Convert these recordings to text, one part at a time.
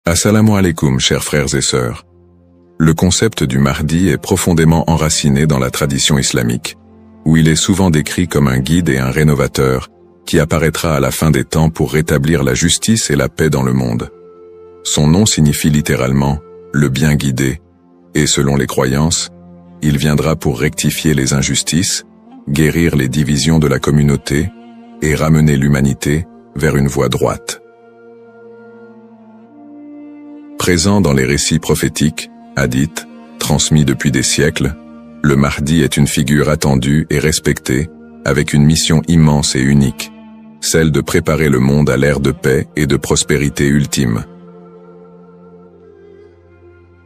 Assalamu alaikum, chers frères et sœurs. Le concept du Mahdi est profondément enraciné dans la tradition islamique, où il est souvent décrit comme un guide et un rénovateur qui apparaîtra à la fin des temps pour rétablir la justice et la paix dans le monde. Son nom signifie littéralement « le bien guidé », et selon les croyances, il viendra pour rectifier les injustices, guérir les divisions de la communauté et ramener l'humanité vers une voie droite. Présent dans les récits prophétiques, hadiths, transmis depuis des siècles, le Mahdi est une figure attendue et respectée, avec une mission immense et unique, celle de préparer le monde à l'ère de paix et de prospérité ultime.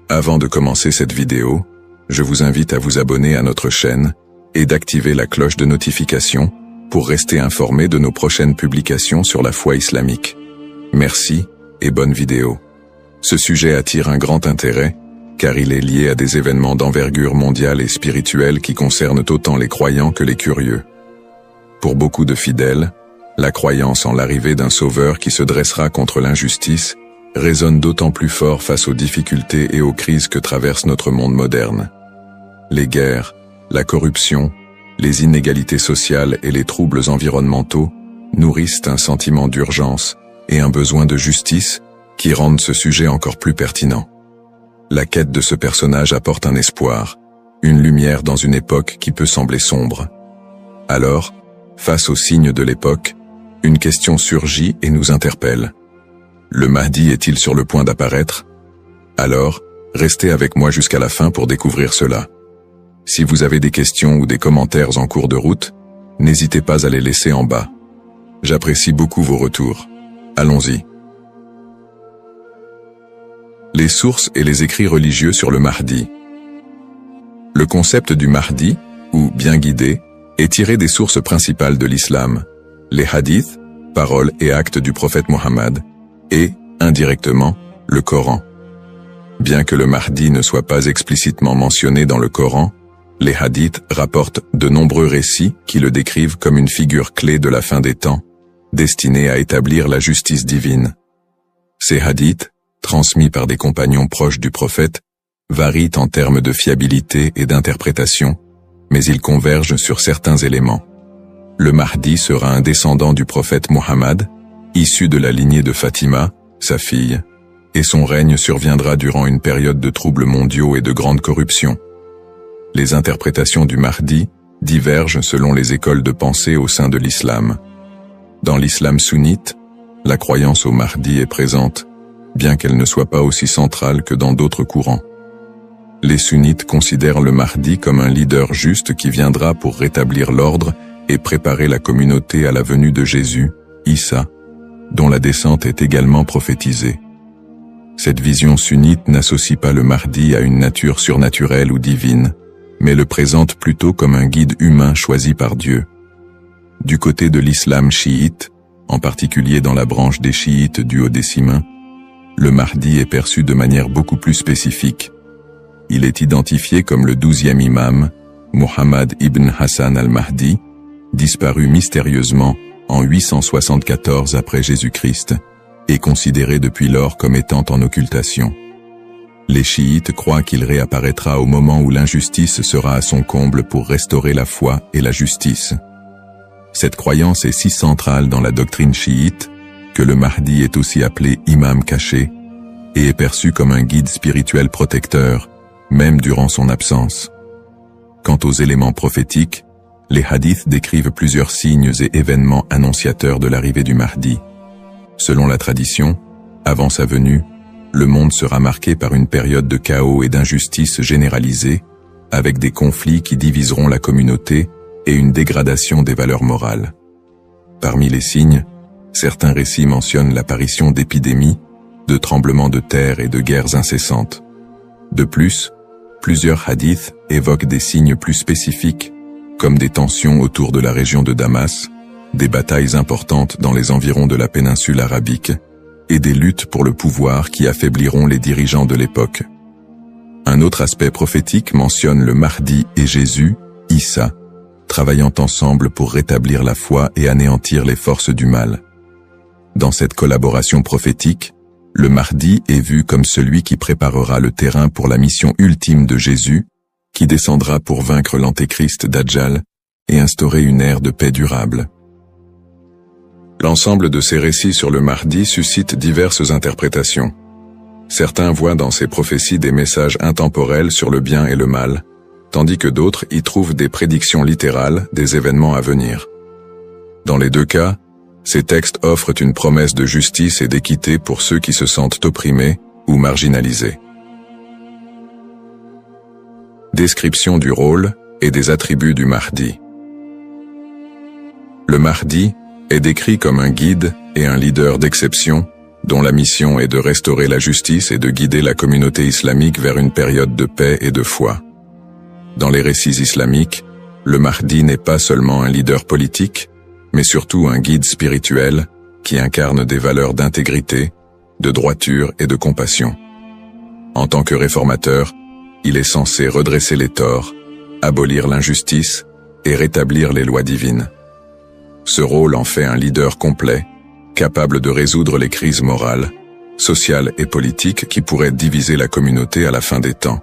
Avant de commencer cette vidéo, je vous invite à vous abonner à notre chaîne et d'activer la cloche de notification pour rester informé de nos prochaines publications sur la foi islamique. Merci et bonne vidéo. Ce sujet attire un grand intérêt, car il est lié à des événements d'envergure mondiale et spirituelle qui concernent autant les croyants que les curieux. Pour beaucoup de fidèles, la croyance en l'arrivée d'un sauveur qui se dressera contre l'injustice résonne d'autant plus fort face aux difficultés et aux crises que traverse notre monde moderne. Les guerres, la corruption, les inégalités sociales et les troubles environnementaux nourrissent un sentiment d'urgence et un besoin de justice qui rendent ce sujet encore plus pertinent. La quête de ce personnage apporte un espoir, une lumière dans une époque qui peut sembler sombre. Alors, face aux signes de l'époque, une question surgit et nous interpelle. Le Mahdi est-il sur le point d'apparaître? Alors, restez avec moi jusqu'à la fin pour découvrir cela. Si vous avez des questions ou des commentaires en cours de route, n'hésitez pas à les laisser en bas. J'apprécie beaucoup vos retours. Allons-y. Les sources et les écrits religieux sur le Mahdi. Le concept du Mahdi, ou bien guidé, est tiré des sources principales de l'islam, les hadiths, paroles et actes du prophète Mohammed, et, indirectement, le Coran. Bien que le Mahdi ne soit pas explicitement mentionné dans le Coran, les hadiths rapportent de nombreux récits qui le décrivent comme une figure clé de la fin des temps, destinée à établir la justice divine. Ces hadiths, transmis par des compagnons proches du prophète, varient en termes de fiabilité et d'interprétation, mais ils convergent sur certains éléments. Le Mahdi sera un descendant du prophète Mohammed, issu de la lignée de Fatima, sa fille, et son règne surviendra durant une période de troubles mondiaux et de grande corruption. Les interprétations du Mahdi divergent selon les écoles de pensée au sein de l'islam. Dans l'islam sunnite, la croyance au Mahdi est présente, bien qu'elle ne soit pas aussi centrale que dans d'autres courants. Les sunnites considèrent le Mahdi comme un leader juste qui viendra pour rétablir l'ordre et préparer la communauté à la venue de Jésus, Issa, dont la descente est également prophétisée. Cette vision sunnite n'associe pas le Mahdi à une nature surnaturelle ou divine, mais le présente plutôt comme un guide humain choisi par Dieu. Du côté de l'islam chiite, en particulier dans la branche des chiites duodécimains, le Mahdi est perçu de manière beaucoup plus spécifique. Il est identifié comme le 12e imam, Muhammad ibn Hassan al-Mahdi, disparu mystérieusement en 874 après Jésus-Christ, et considéré depuis lors comme étant en occultation. Les chiites croient qu'il réapparaîtra au moment où l'injustice sera à son comble pour restaurer la foi et la justice. Cette croyance est si centrale dans la doctrine chiite que le Mahdi est aussi appelé imam caché et est perçu comme un guide spirituel protecteur, même durant son absence. Quant aux éléments prophétiques, les hadiths décrivent plusieurs signes et événements annonciateurs de l'arrivée du Mahdi. Selon la tradition, avant sa venue, le monde sera marqué par une période de chaos et d'injustice généralisée, avec des conflits qui diviseront la communauté et une dégradation des valeurs morales. Parmi les signes, certains récits mentionnent l'apparition d'épidémies, de tremblements de terre et de guerres incessantes. De plus, plusieurs hadiths évoquent des signes plus spécifiques, comme des tensions autour de la région de Damas, des batailles importantes dans les environs de la péninsule arabique, et des luttes pour le pouvoir qui affaibliront les dirigeants de l'époque. Un autre aspect prophétique mentionne le Mahdi et Jésus, Issa, travaillant ensemble pour rétablir la foi et anéantir les forces du mal. Dans cette collaboration prophétique, le Mahdi est vu comme celui qui préparera le terrain pour la mission ultime de Jésus, qui descendra pour vaincre l'antéchrist Dajjal et instaurer une ère de paix durable. L'ensemble de ces récits sur le Mahdi suscite diverses interprétations. Certains voient dans ces prophéties des messages intemporels sur le bien et le mal, tandis que d'autres y trouvent des prédictions littérales des événements à venir. Dans les deux cas, ces textes offrent une promesse de justice et d'équité pour ceux qui se sentent opprimés ou marginalisés. Description du rôle et des attributs du Mahdi. Le Mahdi est décrit comme un guide et un leader d'exception, dont la mission est de restaurer la justice et de guider la communauté islamique vers une période de paix et de foi. Dans les récits islamiques, le Mahdi n'est pas seulement un leader politique, mais surtout un guide spirituel qui incarne des valeurs d'intégrité, de droiture et de compassion. En tant que réformateur, il est censé redresser les torts, abolir l'injustice et rétablir les lois divines. Ce rôle en fait un leader complet, capable de résoudre les crises morales, sociales et politiques qui pourraient diviser la communauté à la fin des temps.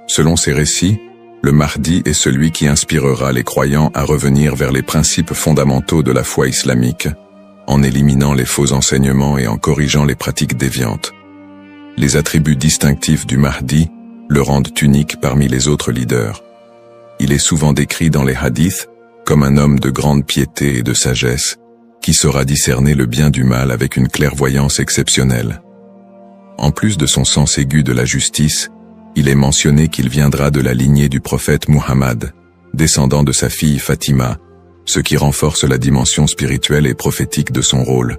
Selon ces récits, le Mahdi est celui qui inspirera les croyants à revenir vers les principes fondamentaux de la foi islamique, en éliminant les faux enseignements et en corrigeant les pratiques déviantes. Les attributs distinctifs du Mahdi le rendent unique parmi les autres leaders. Il est souvent décrit dans les hadiths comme un homme de grande piété et de sagesse, qui saura discerner le bien du mal avec une clairvoyance exceptionnelle. En plus de son sens aigu de la justice, il est mentionné qu'il viendra de la lignée du prophète Muhammad, descendant de sa fille Fatima, ce qui renforce la dimension spirituelle et prophétique de son rôle.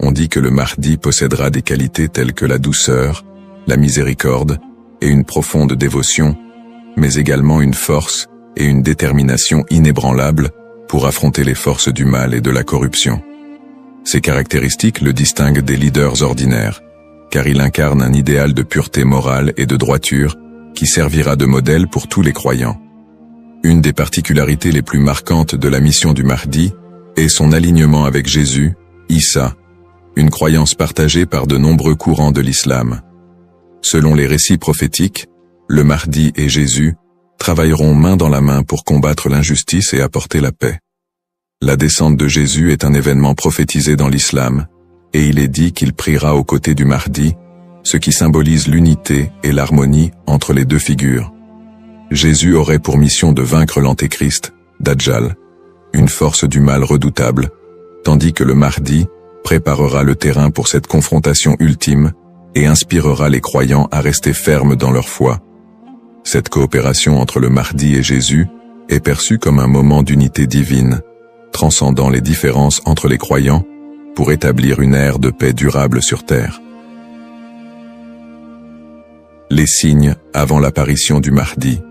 On dit que le Mahdi possédera des qualités telles que la douceur, la miséricorde et une profonde dévotion, mais également une force et une détermination inébranlables pour affronter les forces du mal et de la corruption. Ces caractéristiques le distinguent des leaders ordinaires, car il incarne un idéal de pureté morale et de droiture qui servira de modèle pour tous les croyants. Une des particularités les plus marquantes de la mission du Mahdi est son alignement avec Jésus, Issa, une croyance partagée par de nombreux courants de l'islam. Selon les récits prophétiques, le Mahdi et Jésus travailleront main dans la main pour combattre l'injustice et apporter la paix. La descente de Jésus est un événement prophétisé dans l'islam, et il est dit qu'il priera aux côtés du Mahdi, ce qui symbolise l'unité et l'harmonie entre les deux figures. Jésus aurait pour mission de vaincre l'antéchrist, Dajjal, une force du mal redoutable, tandis que le Mahdi préparera le terrain pour cette confrontation ultime et inspirera les croyants à rester fermes dans leur foi. Cette coopération entre le Mahdi et Jésus est perçue comme un moment d'unité divine, transcendant les différences entre les croyants pour établir une ère de paix durable sur terre. Les signes avant l'apparition du Mahdi.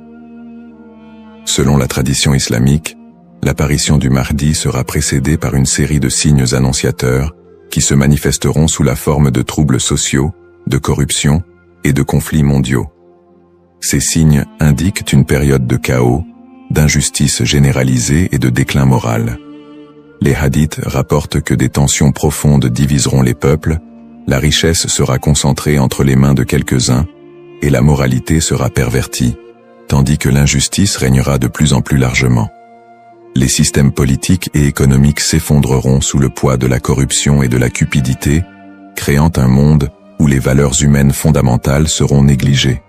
Selon la tradition islamique, l'apparition du Mahdi sera précédée par une série de signes annonciateurs qui se manifesteront sous la forme de troubles sociaux, de corruption et de conflits mondiaux. Ces signes indiquent une période de chaos, d'injustice généralisée et de déclin moral. Les hadiths rapportent que des tensions profondes diviseront les peuples, la richesse sera concentrée entre les mains de quelques-uns, et la moralité sera pervertie, tandis que l'injustice régnera de plus en plus largement. Les systèmes politiques et économiques s'effondreront sous le poids de la corruption et de la cupidité, créant un monde où les valeurs humaines fondamentales seront négligées.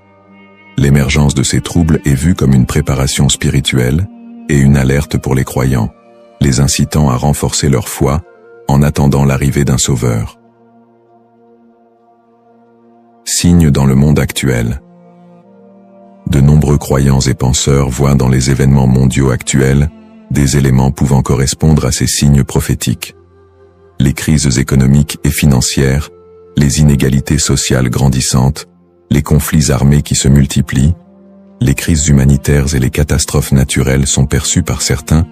L'émergence de ces troubles est vue comme une préparation spirituelle et une alerte pour les croyants, les incitant à renforcer leur foi en attendant l'arrivée d'un sauveur. Signes dans le monde actuel. De nombreux croyants et penseurs voient dans les événements mondiaux actuels des éléments pouvant correspondre à ces signes prophétiques. Les crises économiques et financières, les inégalités sociales grandissantes, les conflits armés qui se multiplient, les crises humanitaires et les catastrophes naturelles sont perçus par certains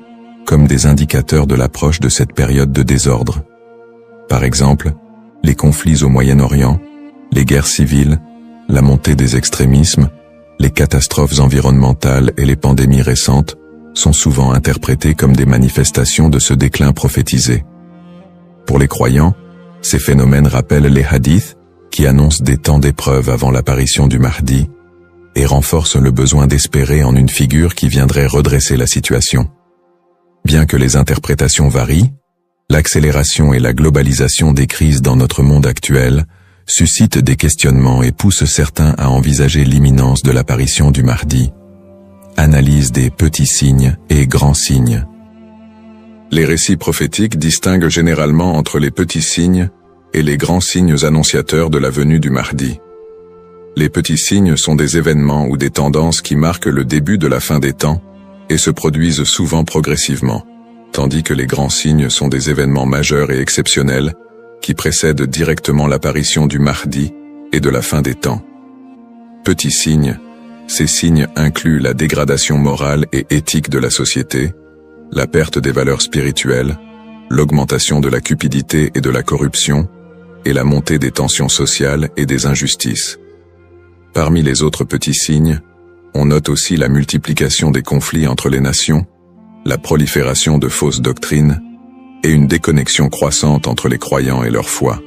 comme des indicateurs de l'approche de cette période de désordre. Par exemple, les conflits au Moyen-Orient, les guerres civiles, la montée des extrémismes, les catastrophes environnementales et les pandémies récentes sont souvent interprétés comme des manifestations de ce déclin prophétisé. Pour les croyants, Ces phénomènes rappellent les hadiths, qui annoncent des temps d'épreuve avant l'apparition du Mahdi, et renforcent le besoin d'espérer en une figure qui viendrait redresser la situation. Bien que les interprétations varient, l'accélération et la globalisation des crises dans notre monde actuel suscitent des questionnements et poussent certains à envisager l'imminence de l'apparition du Mahdi. Analyse des petits signes et grands signes. Les récits prophétiques distinguent généralement entre les petits signes et les grands signes annonciateurs de la venue du Mahdi. Les petits signes sont des événements ou des tendances qui marquent le début de la fin des temps et se produisent souvent progressivement, tandis que les grands signes sont des événements majeurs et exceptionnels qui précèdent directement l'apparition du Mahdi et de la fin des temps. Petits signes, ces signes incluent la dégradation morale et éthique de la société, la perte des valeurs spirituelles, l'augmentation de la cupidité et de la corruption, et la montée des tensions sociales et des injustices. Parmi les autres petits signes, on note aussi la multiplication des conflits entre les nations, la prolifération de fausses doctrines, et une déconnexion croissante entre les croyants et leur foi.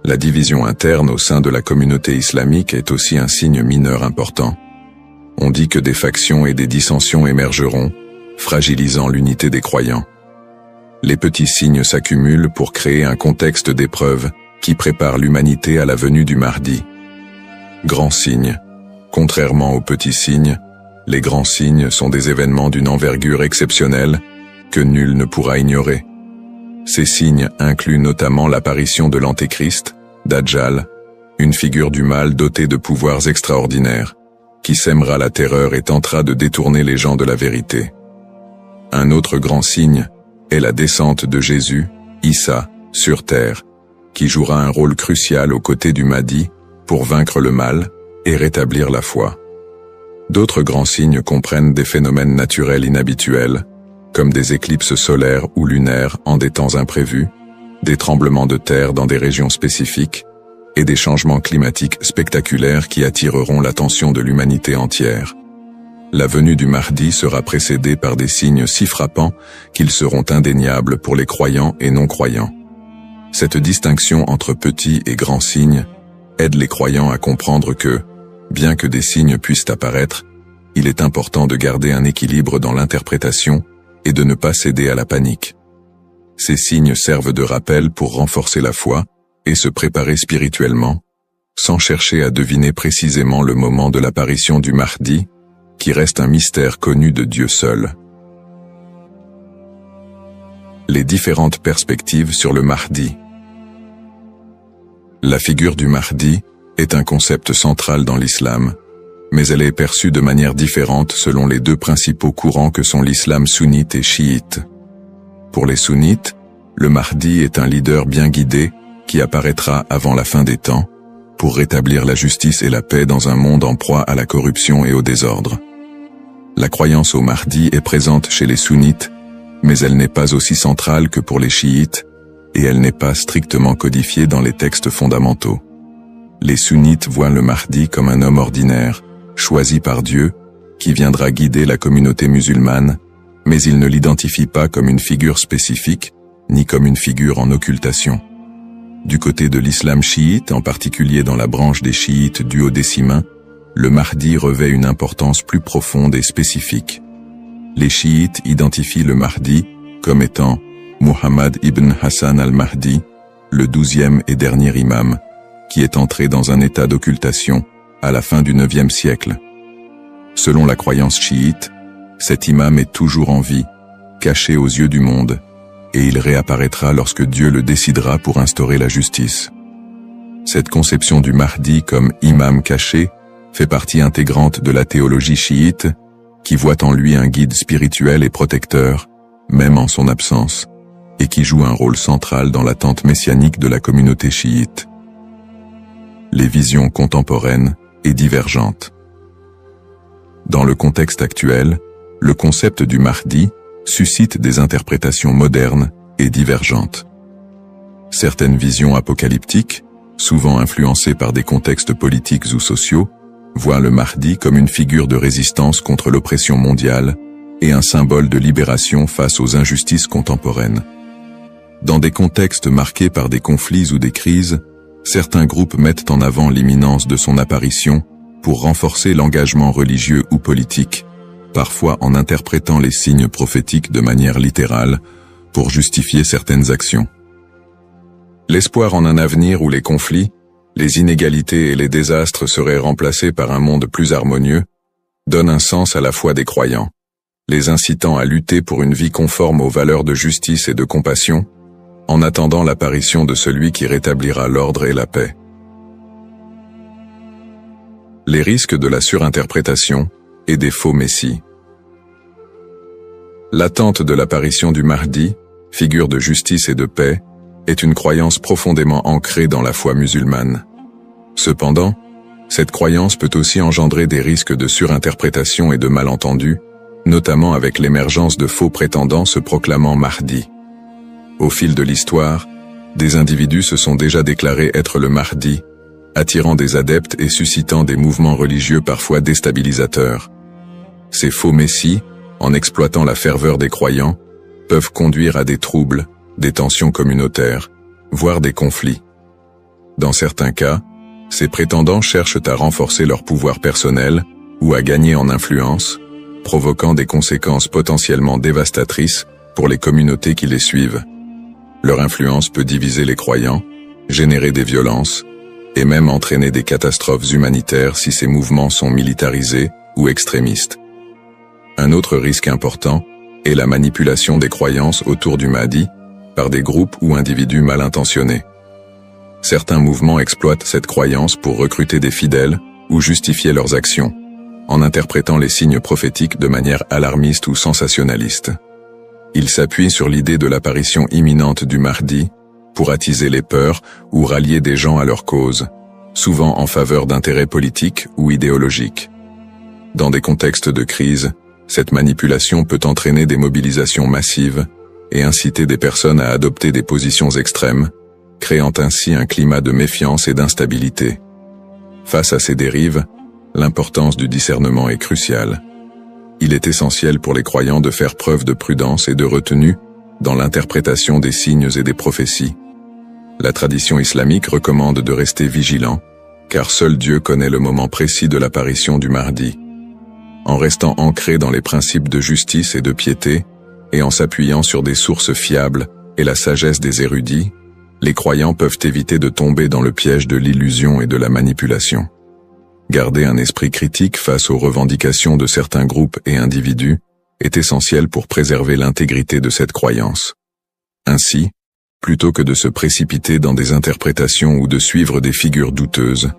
La division interne au sein de la communauté islamique est aussi un signe mineur important. On dit que des factions et des dissensions émergeront, fragilisant l'unité des croyants. Les petits signes s'accumulent pour créer un contexte d'épreuve qui prépare l'humanité à la venue du Mahdi. Grands signes. Contrairement aux petits signes, les grands signes sont des événements d'une envergure exceptionnelle que nul ne pourra ignorer. Ces signes incluent notamment l'apparition de l'Antéchrist, Dajjal, une figure du mal dotée de pouvoirs extraordinaires, qui sèmera la terreur et tentera de détourner les gens de la vérité. Un autre grand signe est la descente de Jésus, Issa, sur terre, qui jouera un rôle crucial aux côtés du Mahdi pour vaincre le mal et rétablir la foi. D'autres grands signes comprennent des phénomènes naturels inhabituels, comme des éclipses solaires ou lunaires en des temps imprévus, des tremblements de terre dans des régions spécifiques, et des changements climatiques spectaculaires qui attireront l'attention de l'humanité entière. La venue du Mahdi sera précédée par des signes si frappants qu'ils seront indéniables pour les croyants et non-croyants. Cette distinction entre petits et grands signes aide les croyants à comprendre que, bien que des signes puissent apparaître, il est important de garder un équilibre dans l'interprétation et de ne pas céder à la panique. Ces signes servent de rappel pour renforcer la foi et se préparer spirituellement, sans chercher à deviner précisément le moment de l'apparition du Mahdi, qui reste un mystère connu de Dieu seul. Les différentes perspectives sur le Mahdi. La figure du Mahdi est un concept central dans l'islam, mais elle est perçue de manière différente selon les deux principaux courants que sont l'islam sunnite et chiite. Pour les sunnites, le Mahdi est un leader bien guidé qui apparaîtra avant la fin des temps, pour rétablir la justice et la paix dans un monde en proie à la corruption et au désordre. La croyance au Mahdi est présente chez les sunnites, mais elle n'est pas aussi centrale que pour les chiites, et elle n'est pas strictement codifiée dans les textes fondamentaux. Les sunnites voient le Mahdi comme un homme ordinaire, choisi par Dieu, qui viendra guider la communauté musulmane, mais ils ne l'identifient pas comme une figure spécifique, ni comme une figure en occultation. Du côté de l'islam chiite, en particulier dans la branche des chiites duodécimains, le Mahdi revêt une importance plus profonde et spécifique. Les chiites identifient le Mahdi comme étant Muhammad ibn Hassan al-Mahdi, le 12e et dernier imam, qui est entré dans un état d'occultation à la fin du 9e siècle. Selon la croyance chiite, cet imam est toujours en vie, caché aux yeux du monde, et il réapparaîtra lorsque Dieu le décidera pour instaurer la justice. Cette conception du Mahdi comme imam caché fait partie intégrante de la théologie chiite, qui voit en lui un guide spirituel et protecteur, même en son absence, et qui joue un rôle central dans l'attente messianique de la communauté chiite. Les visions contemporaines et divergentes. Dans le contexte actuel, le concept du Mahdi suscite des interprétations modernes et divergentes. Certaines visions apocalyptiques, souvent influencées par des contextes politiques ou sociaux, voient le Mahdi comme une figure de résistance contre l'oppression mondiale et un symbole de libération face aux injustices contemporaines. Dans des contextes marqués par des conflits ou des crises, certains groupes mettent en avant l'imminence de son apparition pour renforcer l'engagement religieux ou politique, parfois en interprétant les signes prophétiques de manière littérale pour justifier certaines actions. L'espoir en un avenir où les conflits, les inégalités et les désastres seraient remplacés par un monde plus harmonieux donne un sens à la foi des croyants, les incitant à lutter pour une vie conforme aux valeurs de justice et de compassion, en attendant l'apparition de celui qui rétablira l'ordre et la paix. Les risques de la surinterprétation et des faux messies. L'attente de l'apparition du Mahdi, figure de justice et de paix, est une croyance profondément ancrée dans la foi musulmane. Cependant, cette croyance peut aussi engendrer des risques de surinterprétation et de malentendus, notamment avec l'émergence de faux prétendants se proclamant Mahdi. Au fil de l'histoire, des individus se sont déjà déclarés être le Mahdi, attirant des adeptes et suscitant des mouvements religieux parfois déstabilisateurs. Ces faux messies, en exploitant la ferveur des croyants, peuvent conduire à des troubles, des tensions communautaires, voire des conflits. Dans certains cas, ces prétendants cherchent à renforcer leur pouvoir personnel ou à gagner en influence, provoquant des conséquences potentiellement dévastatrices pour les communautés qui les suivent. Leur influence peut diviser les croyants, générer des violences, et même entraîner des catastrophes humanitaires si ces mouvements sont militarisés ou extrémistes. Un autre risque important est la manipulation des croyances autour du Mahdi par des groupes ou individus mal intentionnés. Certains mouvements exploitent cette croyance pour recruter des fidèles ou justifier leurs actions, en interprétant les signes prophétiques de manière alarmiste ou sensationnaliste. Ils s'appuient sur l'idée de l'apparition imminente du Mahdi pour attiser les peurs ou rallier des gens à leur cause, souvent en faveur d'intérêts politiques ou idéologiques. Dans des contextes de crise, cette manipulation peut entraîner des mobilisations massives et inciter des personnes à adopter des positions extrêmes, créant ainsi un climat de méfiance et d'instabilité. Face à ces dérives, l'importance du discernement est cruciale. Il est essentiel pour les croyants de faire preuve de prudence et de retenue dans l'interprétation des signes et des prophéties. La tradition islamique recommande de rester vigilant, car seul Dieu connaît le moment précis de l'apparition du Mahdi. En restant ancré dans les principes de justice et de piété, et en s'appuyant sur des sources fiables et la sagesse des érudits, les croyants peuvent éviter de tomber dans le piège de l'illusion et de la manipulation. Garder un esprit critique face aux revendications de certains groupes et individus est essentiel pour préserver l'intégrité de cette croyance. Ainsi, plutôt que de se précipiter dans des interprétations ou de suivre des figures douteuses,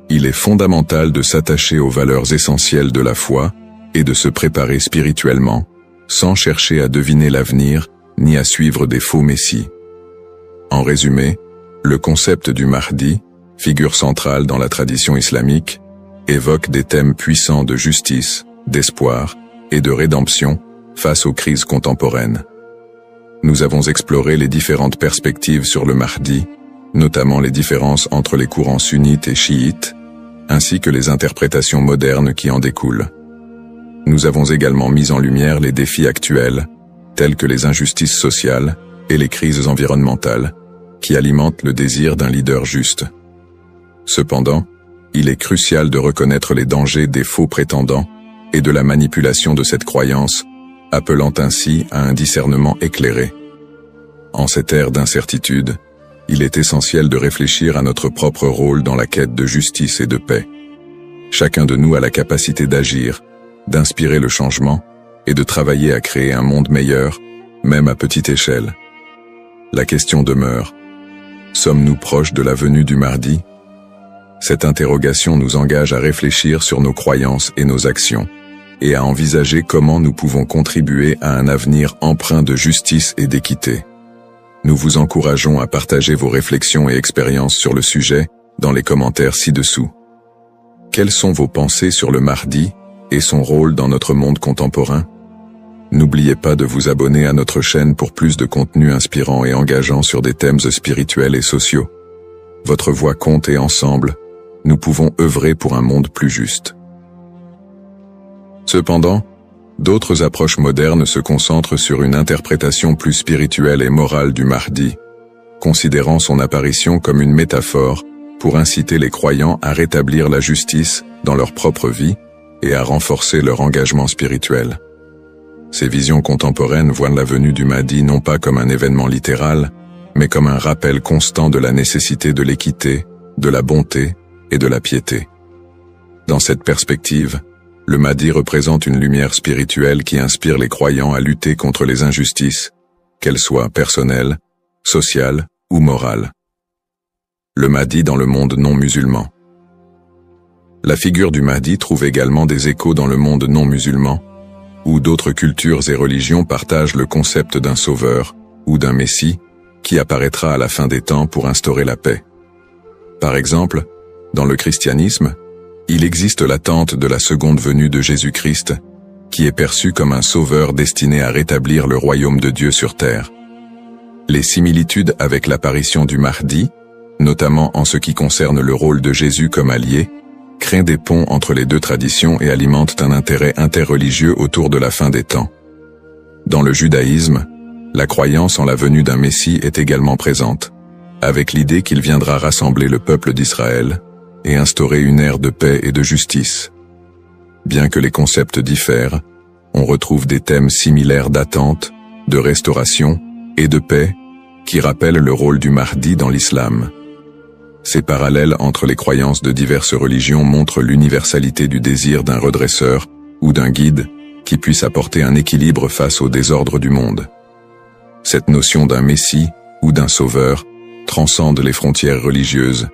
il est fondamental de s'attacher aux valeurs essentielles de la foi et de se préparer spirituellement, sans chercher à deviner l'avenir ni à suivre des faux messies. En résumé, le concept du Mahdi, figure centrale dans la tradition islamique, évoque des thèmes puissants de justice, d'espoir et de rédemption face aux crises contemporaines. Nous avons exploré les différentes perspectives sur le Mahdi, notamment les différences entre les courants sunnites et chiites, ainsi que les interprétations modernes qui en découlent. Nous avons également mis en lumière les défis actuels, tels que les injustices sociales et les crises environnementales, qui alimentent le désir d'un leader juste. Cependant, il est crucial de reconnaître les dangers des faux prétendants et de la manipulation de cette croyance, appelant ainsi à un discernement éclairé. En cette ère d'incertitude, il est essentiel de réfléchir à notre propre rôle dans la quête de justice et de paix. Chacun de nous a la capacité d'agir, d'inspirer le changement et de travailler à créer un monde meilleur, même à petite échelle. La question demeure: sommes-nous proches de la venue du Mahdi? Cette interrogation nous engage à réfléchir sur nos croyances et nos actions, et à envisager comment nous pouvons contribuer à un avenir empreint de justice et d'équité. Nous vous encourageons à partager vos réflexions et expériences sur le sujet dans les commentaires ci-dessous. Quelles sont vos pensées sur le Mahdi et son rôle dans notre monde contemporain? N'oubliez pas de vous abonner à notre chaîne pour plus de contenu inspirant et engageant sur des thèmes spirituels et sociaux. Votre voix compte et ensemble, nous pouvons œuvrer pour un monde plus juste. Cependant, D'autres approches modernes se concentrent sur une interprétation plus spirituelle et morale du Mahdi, considérant son apparition comme une métaphore pour inciter les croyants à rétablir la justice dans leur propre vie et à renforcer leur engagement spirituel. Ces visions contemporaines voient la venue du Mahdi non pas comme un événement littéral, mais comme un rappel constant de la nécessité de l'équité, de la bonté et de la piété. Dans cette perspective, le Mahdi représente une lumière spirituelle qui inspire les croyants à lutter contre les injustices, qu'elles soient personnelles, sociales ou morales. Le Mahdi dans le monde non musulman. La figure du Mahdi trouve également des échos dans le monde non musulman, où d'autres cultures et religions partagent le concept d'un sauveur ou d'un messie qui apparaîtra à la fin des temps pour instaurer la paix. Par exemple, dans le christianisme, il existe l'attente de la seconde venue de Jésus-Christ, qui est perçu comme un sauveur destiné à rétablir le royaume de Dieu sur terre. Les similitudes avec l'apparition du Mahdi, notamment en ce qui concerne le rôle de Jésus comme allié, créent des ponts entre les deux traditions et alimentent un intérêt interreligieux autour de la fin des temps. Dans le judaïsme, la croyance en la venue d'un Messie est également présente, avec l'idée qu'il viendra rassembler le peuple d'Israël et instaurer une ère de paix et de justice. Bien que les concepts diffèrent, on retrouve des thèmes similaires d'attente, de restauration et de paix qui rappellent le rôle du Mahdi dans l'islam. Ces parallèles entre les croyances de diverses religions montrent l'universalité du désir d'un redresseur ou d'un guide qui puisse apporter un équilibre face au désordre du monde. Cette notion d'un messie ou d'un sauveur transcende les frontières religieuses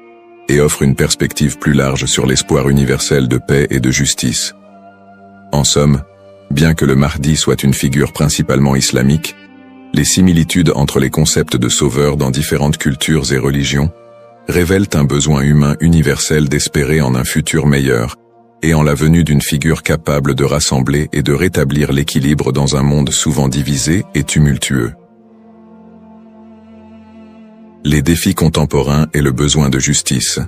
et offre une perspective plus large sur l'espoir universel de paix et de justice. En somme, bien que le Mahdi soit une figure principalement islamique, les similitudes entre les concepts de sauveur dans différentes cultures et religions révèlent un besoin humain universel d'espérer en un futur meilleur et en la venue d'une figure capable de rassembler et de rétablir l'équilibre dans un monde souvent divisé et tumultueux. Les défis contemporains et le besoin de justice.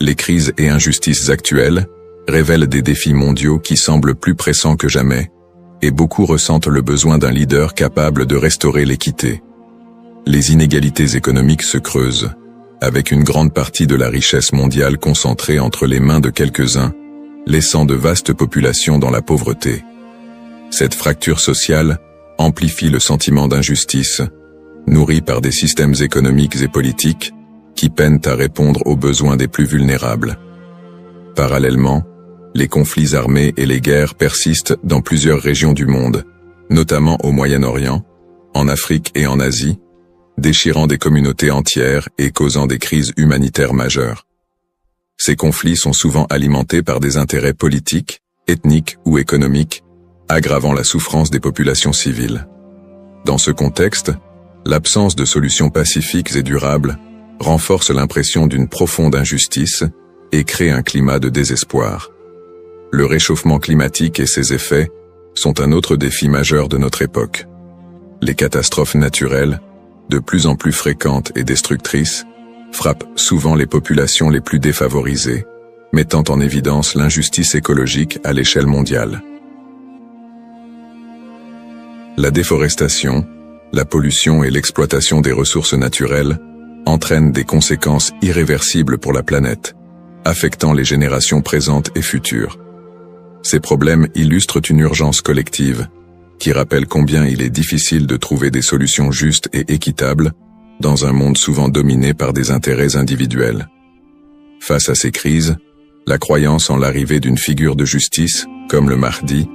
Les crises et injustices actuelles révèlent des défis mondiaux qui semblent plus pressants que jamais, et beaucoup ressentent le besoin d'un leader capable de restaurer l'équité. Les inégalités économiques se creusent, avec une grande partie de la richesse mondiale concentrée entre les mains de quelques-uns, laissant de vastes populations dans la pauvreté. Cette fracture sociale amplifie le sentiment d'injustice, nourri par des systèmes économiques et politiques qui peinent à répondre aux besoins des plus vulnérables. Parallèlement, les conflits armés et les guerres persistent dans plusieurs régions du monde, notamment au Moyen-Orient, en Afrique et en Asie, déchirant des communautés entières et causant des crises humanitaires majeures. Ces conflits sont souvent alimentés par des intérêts politiques, ethniques ou économiques, aggravant la souffrance des populations civiles. Dans ce contexte, l'absence de solutions pacifiques et durables renforce l'impression d'une profonde injustice et crée un climat de désespoir. Le réchauffement climatique et ses effets sont un autre défi majeur de notre époque. Les catastrophes naturelles, de plus en plus fréquentes et destructrices, frappent souvent les populations les plus défavorisées, mettant en évidence l'injustice écologique à l'échelle mondiale. La déforestation, la pollution et l'exploitation des ressources naturelles entraînent des conséquences irréversibles pour la planète, affectant les générations présentes et futures. Ces problèmes illustrent une urgence collective, qui rappelle combien il est difficile de trouver des solutions justes et équitables dans un monde souvent dominé par des intérêts individuels. Face à ces crises, la croyance en l'arrivée d'une figure de justice, comme le Mahdi,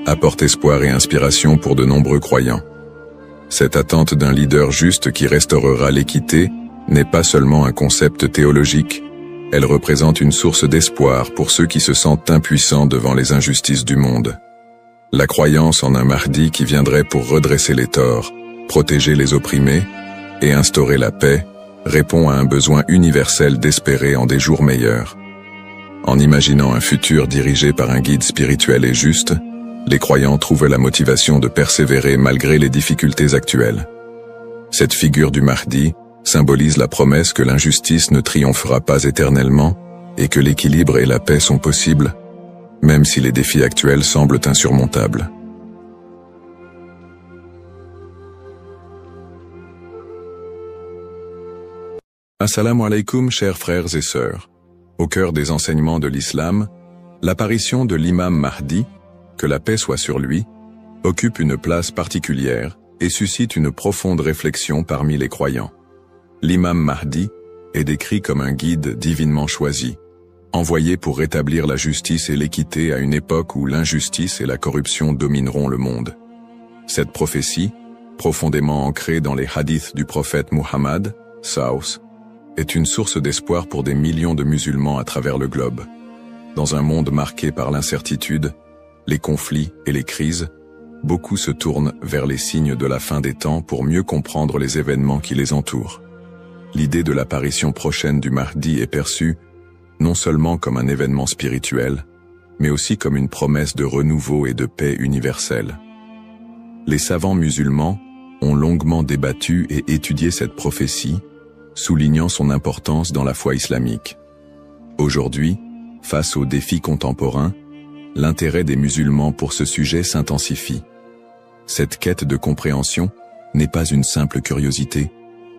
apporte espoir et inspiration pour de nombreux croyants. Cette attente d'un leader juste qui restaurera l'équité n'est pas seulement un concept théologique, elle représente une source d'espoir pour ceux qui se sentent impuissants devant les injustices du monde. La croyance en un Mahdi qui viendrait pour redresser les torts, protéger les opprimés et instaurer la paix répond à un besoin universel d'espérer en des jours meilleurs. En imaginant un futur dirigé par un guide spirituel et juste, les croyants trouvent la motivation de persévérer malgré les difficultés actuelles. Cette figure du Mahdi symbolise la promesse que l'injustice ne triomphera pas éternellement et que l'équilibre et la paix sont possibles, même si les défis actuels semblent insurmontables. Assalamu alaikum, chers frères et sœurs. Au cœur des enseignements de l'islam, l'apparition de l'imam Mahdi, que la paix soit sur lui, occupe une place particulière et suscite une profonde réflexion parmi les croyants. L'imam Mahdi est décrit comme un guide divinement choisi, envoyé pour rétablir la justice et l'équité à une époque où l'injustice et la corruption domineront le monde. Cette prophétie, profondément ancrée dans les hadiths du prophète Muhammad, Saus, est une source d'espoir pour des millions de musulmans à travers le globe. Dans un monde marqué par l'incertitude, les conflits et les crises, beaucoup se tournent vers les signes de la fin des temps pour mieux comprendre les événements qui les entourent. L'idée de l'apparition prochaine du Mahdi est perçue non seulement comme un événement spirituel, mais aussi comme une promesse de renouveau et de paix universelle. Les savants musulmans ont longuement débattu et étudié cette prophétie, soulignant son importance dans la foi islamique. Aujourd'hui, face aux défis contemporains, l'intérêt des musulmans pour ce sujet s'intensifie. Cette quête de compréhension n'est pas une simple curiosité,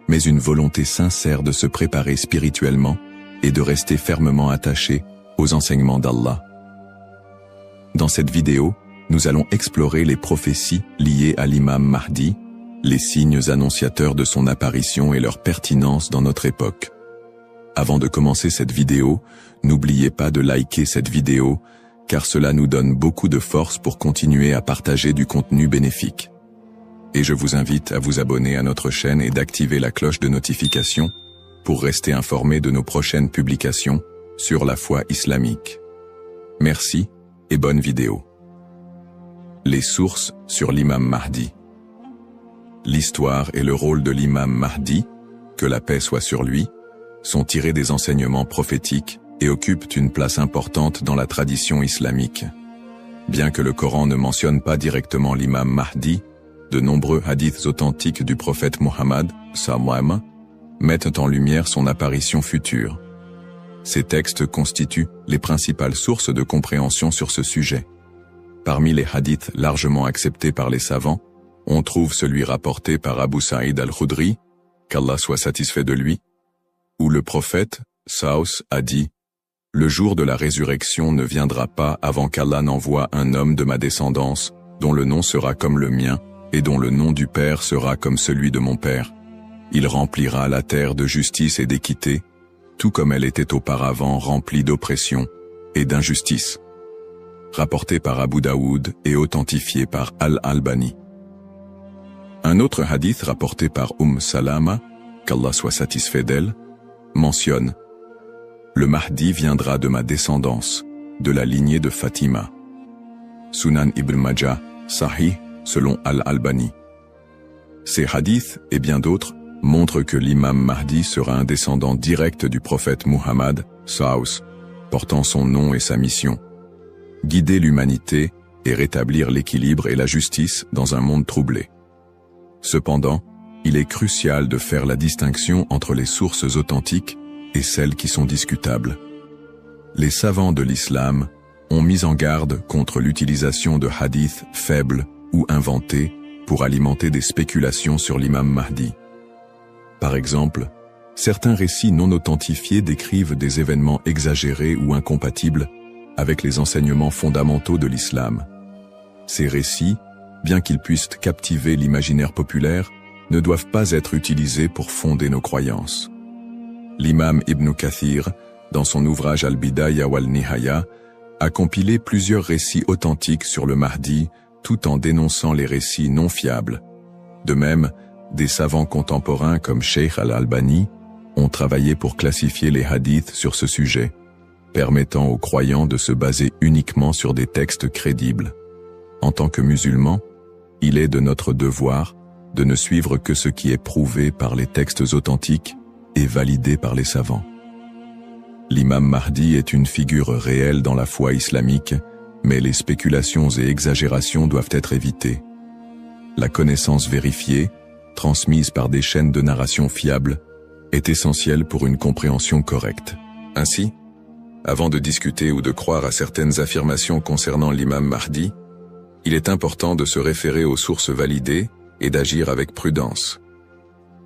mais une volonté sincère de se préparer spirituellement et de rester fermement attaché aux enseignements d'Allah. Dans cette vidéo, nous allons explorer les prophéties liées à l'imam Mahdi, les signes annonciateurs de son apparition et leur pertinence dans notre époque. Avant de commencer cette vidéo, n'oubliez pas de liker cette vidéo, car cela nous donne beaucoup de force pour continuer à partager du contenu bénéfique. Et je vous invite à vous abonner à notre chaîne et d'activer la cloche de notification pour rester informé de nos prochaines publications sur la foi islamique. Merci et bonne vidéo. Les sources sur l'imam Mahdi. L'histoire et le rôle de l'imam Mahdi, que la paix soit sur lui, sont tirés des enseignements prophétiques et occupent une place importante dans la tradition islamique. Bien que le Coran ne mentionne pas directement l'imam Mahdi, de nombreux hadiths authentiques du prophète Muhammad, sallam, mettent en lumière son apparition future. Ces textes constituent les principales sources de compréhension sur ce sujet. Parmi les hadiths largement acceptés par les savants, on trouve celui rapporté par Abu Saïd al-Khudri, qu'Allah soit satisfait de lui, où le prophète, Saus, a dit « Le jour de la résurrection ne viendra pas avant qu'Allah n'envoie un homme de ma descendance, dont le nom sera comme le mien, et dont le nom du Père sera comme celui de mon Père. Il remplira la terre de justice et d'équité, tout comme elle était auparavant remplie d'oppression et d'injustice. » Rapporté par Abu Daoud et authentifié par Al-Albani. Un autre hadith rapporté par Salama, qu'Allah soit satisfait d'elle, mentionne « Le Mahdi viendra de ma descendance, de la lignée de Fatima. » Sunan Ibn Majah, Sahih, selon Al-Albani. Ces hadiths, et bien d'autres, montrent que l'imam Mahdi sera un descendant direct du prophète Muhammad, Saus, portant son nom et sa mission. Guider l'humanité et rétablir l'équilibre et la justice dans un monde troublé. Cependant, il est crucial de faire la distinction entre les sources authentiques et celles qui sont discutables. Les savants de l'islam ont mis en garde contre l'utilisation de hadiths faibles ou inventés pour alimenter des spéculations sur l'imam Mahdi. Par exemple, certains récits non authentifiés décrivent des événements exagérés ou incompatibles avec les enseignements fondamentaux de l'islam. Ces récits, bien qu'ils puissent captiver l'imaginaire populaire, ne doivent pas être utilisés pour fonder nos croyances. L'imam Ibn Kathir, dans son ouvrage Al-Bidaya wal-Nihaya, a compilé plusieurs récits authentiques sur le Mahdi, tout en dénonçant les récits non fiables. De même, des savants contemporains comme Sheikh Al-Albani ont travaillé pour classifier les hadiths sur ce sujet, permettant aux croyants de se baser uniquement sur des textes crédibles. En tant que musulmans, il est de notre devoir de ne suivre que ce qui est prouvé par les textes authentiques et validé par les savants. L'imam Mahdi est une figure réelle dans la foi islamique, mais les spéculations et exagérations doivent être évitées. La connaissance vérifiée, transmise par des chaînes de narration fiables, est essentielle pour une compréhension correcte. Ainsi, Avant de discuter ou de croire à certaines affirmations concernant l'imam Mahdi, il est important de se référer aux sources validées et d'agir avec prudence.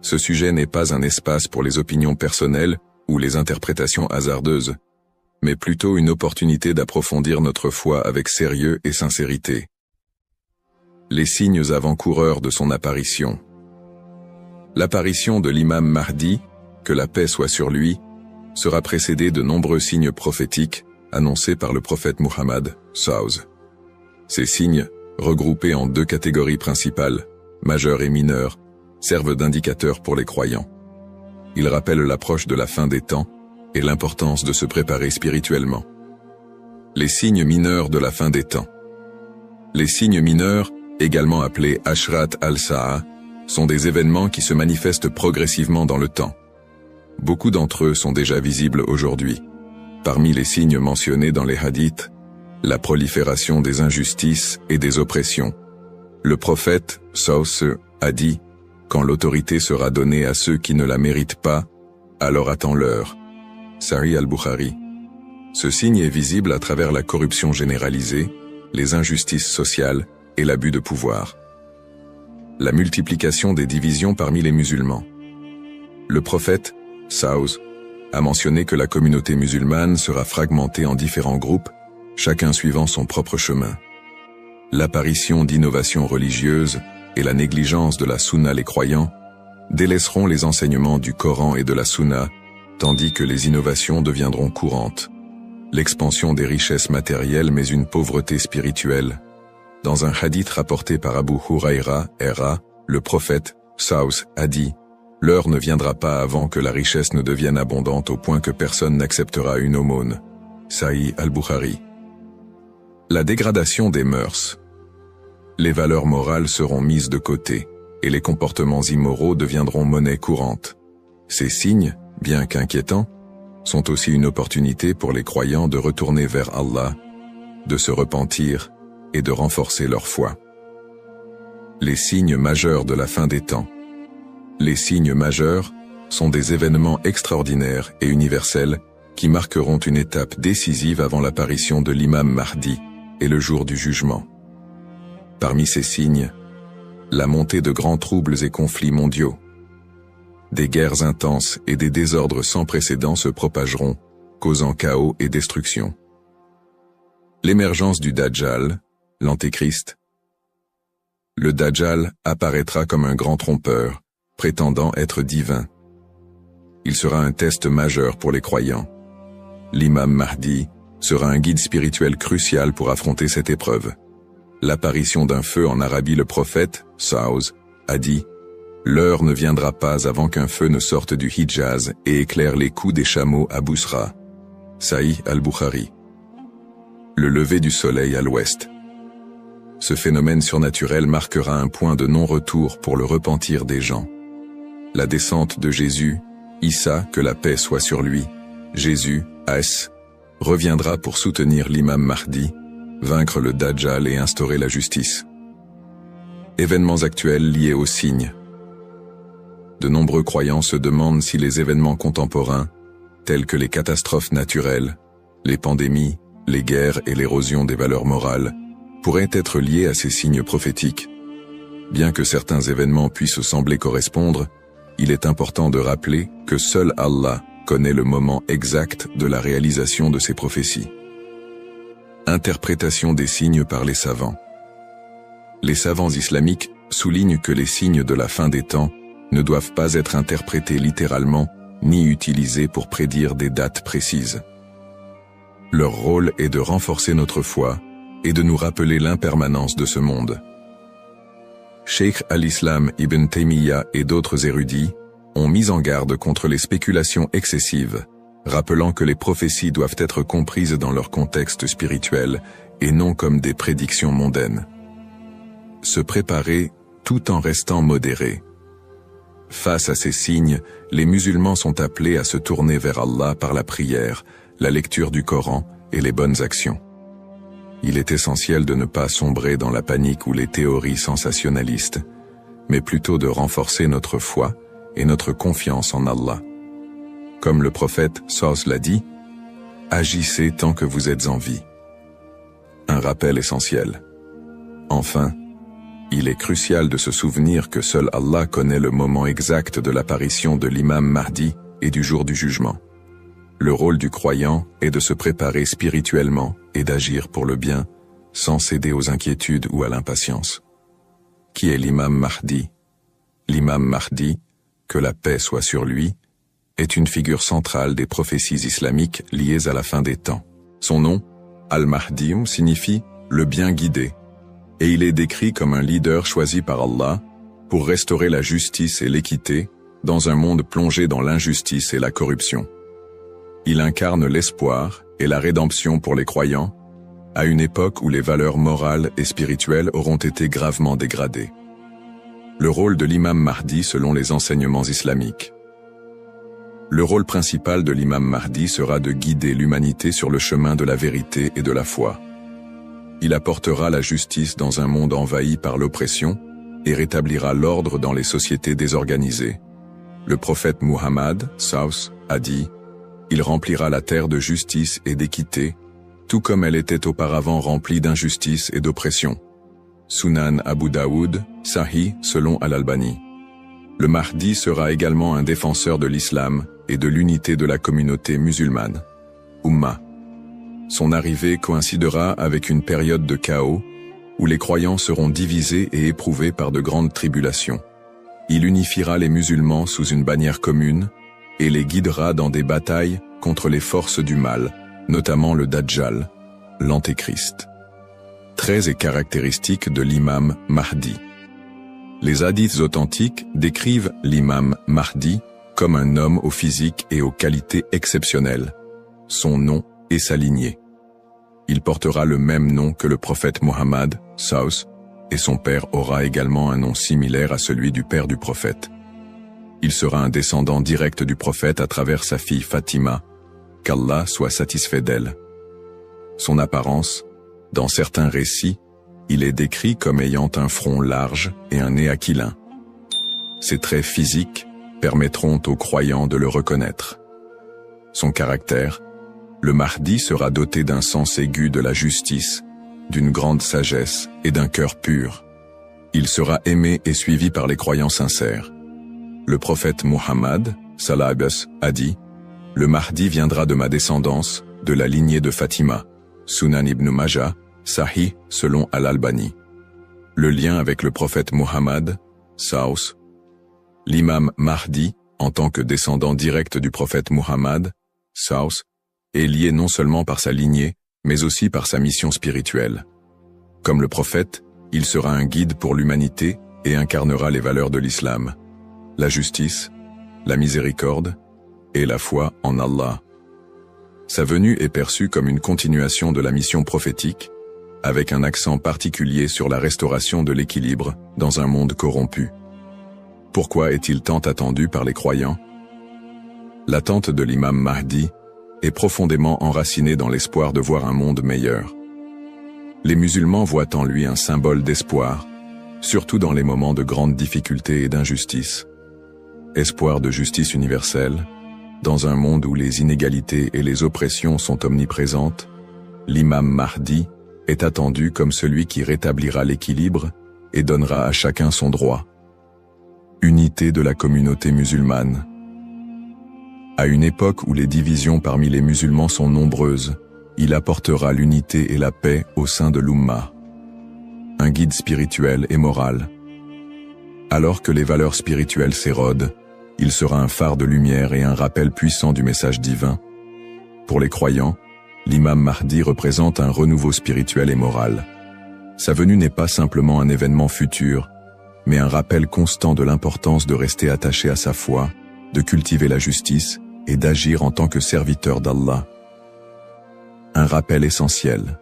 Ce sujet n'est pas un espace pour les opinions personnelles ou les interprétations hasardeuses, mais plutôt une opportunité d'approfondir notre foi avec sérieux et sincérité. Les signes avant-coureurs de son apparition. L'apparition de l'imam Mahdi, que la paix soit sur lui, sera précédée de nombreux signes prophétiques annoncés par le prophète Muhammad SAW. Ces signes, regroupés en deux catégories principales, majeurs et mineurs, servent d'indicateurs pour les croyants. Ils rappellent l'approche de la fin des temps et l'importance de se préparer spirituellement. Les signes mineurs de la fin des temps. Les signes mineurs, également appelés Ashrat al-Sa'a, sont des événements qui se manifestent progressivement dans le temps. Beaucoup d'entre eux sont déjà visibles aujourd'hui. Parmi les signes mentionnés dans les hadiths, la prolifération des injustices et des oppressions. Le prophète, sallallahu a dit, « Quand l'autorité sera donnée à ceux qui ne la méritent pas, alors attends-leur. » Sahih al-Bukhari. Ce signe est visible à travers la corruption généralisée, les injustices sociales et l'abus de pouvoir. La multiplication des divisions parmi les musulmans. Le prophète, sallallahu, a mentionné que la communauté musulmane sera fragmentée en différents groupes, chacun suivant son propre chemin. L'apparition d'innovations religieuses et la négligence de la sunna les croyants délaisseront les enseignements du Coran et de la sunna, tandis que les innovations deviendront courantes. L'expansion des richesses matérielles mais une pauvreté spirituelle. Dans un hadith rapporté par Abu Huraira, le prophète, sallallahu, a dit « L'heure ne viendra pas avant que la richesse ne devienne abondante au point que personne n'acceptera une aumône. » Sahih al-Bukhari. La dégradation des mœurs. Les valeurs morales seront mises de côté, et les comportements immoraux deviendront monnaie courante. Ces signes, bien qu'inquiétants, sont aussi une opportunité pour les croyants de retourner vers Allah, de se repentir et de renforcer leur foi. Les signes majeurs de la fin des temps. Les signes majeurs sont des événements extraordinaires et universels qui marqueront une étape décisive avant l'apparition de l'imam Mahdi et le jour du jugement. Parmi ces signes, la montée de grands troubles et conflits mondiaux. Des guerres intenses et des désordres sans précédent se propageront, causant chaos et destruction. L'émergence du Dajjal, l'Antéchrist. Le Dajjal apparaîtra comme un grand trompeur, prétendant être divin. Il sera un test majeur pour les croyants. L'imam Mahdi sera un guide spirituel crucial pour affronter cette épreuve. L'apparition d'un feu en Arabie, le prophète, sallallahu, a dit « L'heure ne viendra pas avant qu'un feu ne sorte du Hijaz et éclaire les coups des chameaux à Bousra. » Sahih al-Bukhari. Le lever du soleil à l'ouest. Ce phénomène surnaturel marquera un point de non-retour pour le repentir des gens. La descente de Jésus, Issa, que la paix soit sur lui, Jésus, As, reviendra pour soutenir l'imam Mahdi, vaincre le Dajjal et instaurer la justice. Événements actuels liés aux signes. De nombreux croyants se demandent si les événements contemporains, tels que les catastrophes naturelles, les pandémies, les guerres et l'érosion des valeurs morales, pourraient être liés à ces signes prophétiques. Bien que certains événements puissent sembler correspondre, il est important de rappeler que seul Allah connaît le moment exact de la réalisation de ces prophéties. Interprétation des signes par les savants. Les savants islamiques soulignent que les signes de la fin des temps ne doivent pas être interprétés littéralement ni utilisés pour prédire des dates précises. Leur rôle est de renforcer notre foi et de nous rappeler l'impermanence de ce monde. Cheikh al-Islam Ibn Taymiyyah et d'autres érudits ont mis en garde contre les spéculations excessives, rappelant que les prophéties doivent être comprises dans leur contexte spirituel et non comme des prédictions mondaines. Se préparer tout en restant modéré. Face à ces signes, les musulmans sont appelés à se tourner vers Allah par la prière, la lecture du Coran et les bonnes actions. Il est essentiel de ne pas sombrer dans la panique ou les théories sensationnalistes, mais plutôt de renforcer notre foi et notre confiance en Allah. Comme le prophète sallallahu l'a dit, Agissez tant que vous êtes en vie. Un rappel essentiel. Enfin, il est crucial de se souvenir que seul Allah connaît le moment exact de l'apparition de l'imam Mahdi et du jour du jugement. Le rôle du croyant est de se préparer spirituellement et d'agir pour le bien, sans céder aux inquiétudes ou à l'impatience. Qui est l'imam Mahdi? L'imam Mahdi, que la paix soit sur lui, est une figure centrale des prophéties islamiques liées à la fin des temps. Son nom, Al-Mahdi, signifie « le bien guidé », et il est décrit comme un leader choisi par Allah pour restaurer la justice et l'équité dans un monde plongé dans l'injustice et la corruption. Il incarne l'espoir et la rédemption pour les croyants, à une époque où les valeurs morales et spirituelles auront été gravement dégradées. Le rôle de l'imam Mahdi selon les enseignements islamiques. Le rôle principal de l'imam Mahdi sera de guider l'humanité sur le chemin de la vérité et de la foi. Il apportera la justice dans un monde envahi par l'oppression et rétablira l'ordre dans les sociétés désorganisées. Le prophète Muhammad, Saus, a dit « Il remplira la terre de justice et d'équité, tout comme elle était auparavant remplie d'injustice et d'oppression. » Sunan Abu Daoud, Sahih selon Al-Albani. Le Mahdi sera également un défenseur de l'islam et de l'unité de la communauté musulmane. Ummah. Son arrivée coïncidera avec une période de chaos où les croyants seront divisés et éprouvés par de grandes tribulations. Il unifiera les musulmans sous une bannière commune et les guidera dans des batailles contre les forces du mal, notamment le Dajjal, l'Antéchrist. Traits et caractéristiques de l'imam Mahdi. Les hadiths authentiques décrivent l'imam Mahdi comme un homme au physique et aux qualités exceptionnelles, son nom et sa lignée. Il portera le même nom que le prophète Mohammed, Saus, et son père aura également un nom similaire à celui du père du prophète. Il sera un descendant direct du prophète à travers sa fille Fatima, qu'Allah soit satisfait d'elle. Son apparence, dans certains récits, il est décrit comme ayant un front large et un nez aquilin. Ses traits physiques permettront aux croyants de le reconnaître. Son caractère, le Mahdi sera doté d'un sens aigu de la justice, d'une grande sagesse et d'un cœur pur. Il sera aimé et suivi par les croyants sincères. Le prophète Muhammad, Salabas, a dit « Le Mahdi viendra de ma descendance, de la lignée de Fatima. » Sunan ibn Majah, Sahih selon Al-Albani. Le lien avec le prophète Muhammad, Saus. L'imam Mahdi, en tant que descendant direct du prophète Muhammad, Saus, est lié non seulement par sa lignée, mais aussi par sa mission spirituelle. Comme le prophète, il sera un guide pour l'humanité et incarnera les valeurs de l'islam, la justice, la miséricorde et la foi en Allah. Sa venue est perçue comme une continuation de la mission prophétique, avec un accent particulier sur la restauration de l'équilibre dans un monde corrompu. Pourquoi est-il tant attendu par les croyants? L'attente de l'imam Mahdi est profondément enracinée dans l'espoir de voir un monde meilleur. Les musulmans voient en lui un symbole d'espoir, surtout dans les moments de grandes difficultés et d'injustice. Espoir de justice universelle, dans un monde où les inégalités et les oppressions sont omniprésentes, l'imam Mahdi est attendu comme celui qui rétablira l'équilibre et donnera à chacun son droit. Unité de la communauté musulmane. À une époque où les divisions parmi les musulmans sont nombreuses, il apportera l'unité et la paix au sein de l'Ummah. Un guide spirituel et moral. Alors que les valeurs spirituelles s'érodent, il sera un phare de lumière et un rappel puissant du message divin. Pour les croyants, l'imam Mahdi représente un renouveau spirituel et moral. Sa venue n'est pas simplement un événement futur, mais un rappel constant de l'importance de rester attaché à sa foi, de cultiver la justice et d'agir en tant que serviteur d'Allah. Un rappel essentiel.